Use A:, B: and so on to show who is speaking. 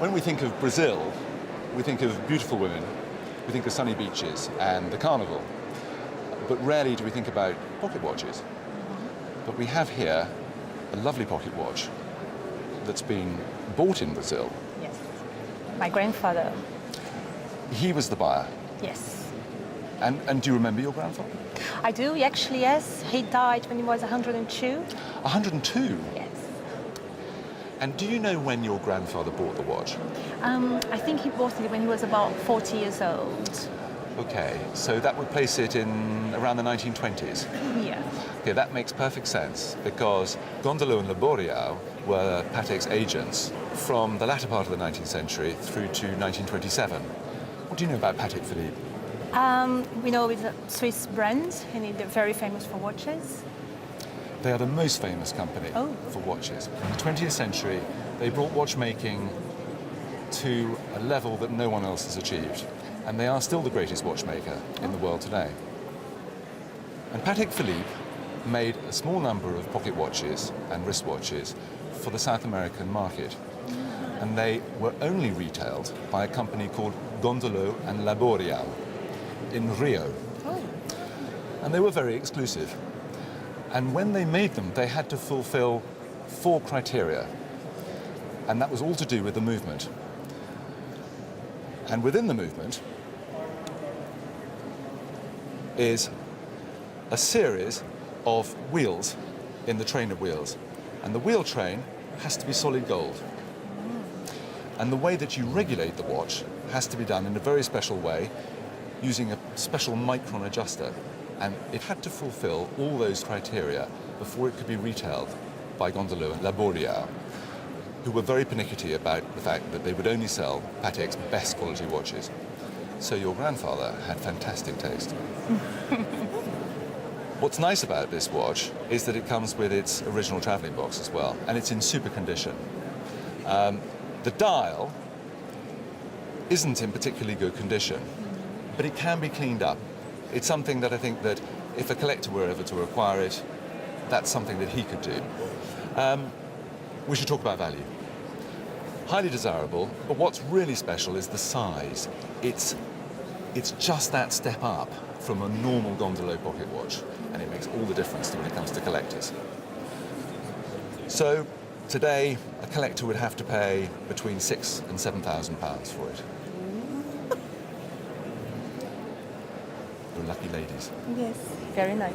A: When we think of Brazil, we think of beautiful women, we think of sunny beaches and the carnival, but rarely do we think about pocket watches. But we have here a lovely pocket watch that's been bought in Brazil.
B: Yes. My grandfather.
A: He was the buyer.
B: Yes.
A: And do you remember your grandfather?
B: I do, actually, yes. He died when he was 102.
A: 102?
B: Yes.
A: And do you know when your grandfather bought the watch?
B: I think he bought it when he was about 40 years old.
A: Okay, so that would place it in around the 1920s.
B: Yeah.
A: Okay, that makes perfect sense because Gondolo and Laboreau were Patek's agents from the latter part of the 19th century through to 1927. What do you know about Patek Philippe?
B: We know it's a Swiss brand and they're very famous for watches.
A: They are the most famous company for watches. In the 20th century, they brought watchmaking to a level that no one else has achieved. And they are still the greatest watchmaker in the world today. And Patek Philippe made a small number of pocket watches and wristwatches for the South American market. And they were only retailed by a company called Gondolo and Laboreau in Rio. And they were very exclusive. And when they made them, they had to fulfill 4 criteria. And that was all to do with the movement. And within the movement is a series of wheels in the train of wheels. And the wheel train has to be solid gold. And the way that you regulate the watch has to be done in a very special way using a special micron adjuster. And it had to fulfill all those criteria before it could be retailed by Gondolo and Laboreau, who were very pernickety about the fact that they would only sell Patek's best quality watches. So your grandfather had fantastic taste. What's nice about this watch is that it comes with its original traveling box as well, and it's in super condition. The dial isn't in particularly good condition, but it can be cleaned up. It's something that I think that if a collector were ever to acquire it, that's something that he could do. We should talk about value. Highly desirable, but what's really special is the size. It's just that step up from a normal Gondolo pocket watch, and it makes all the difference when it comes to collectors. So today, a collector would have to pay between £6,000 and £7,000 for it. You're lucky ladies.
B: Yes, very nice.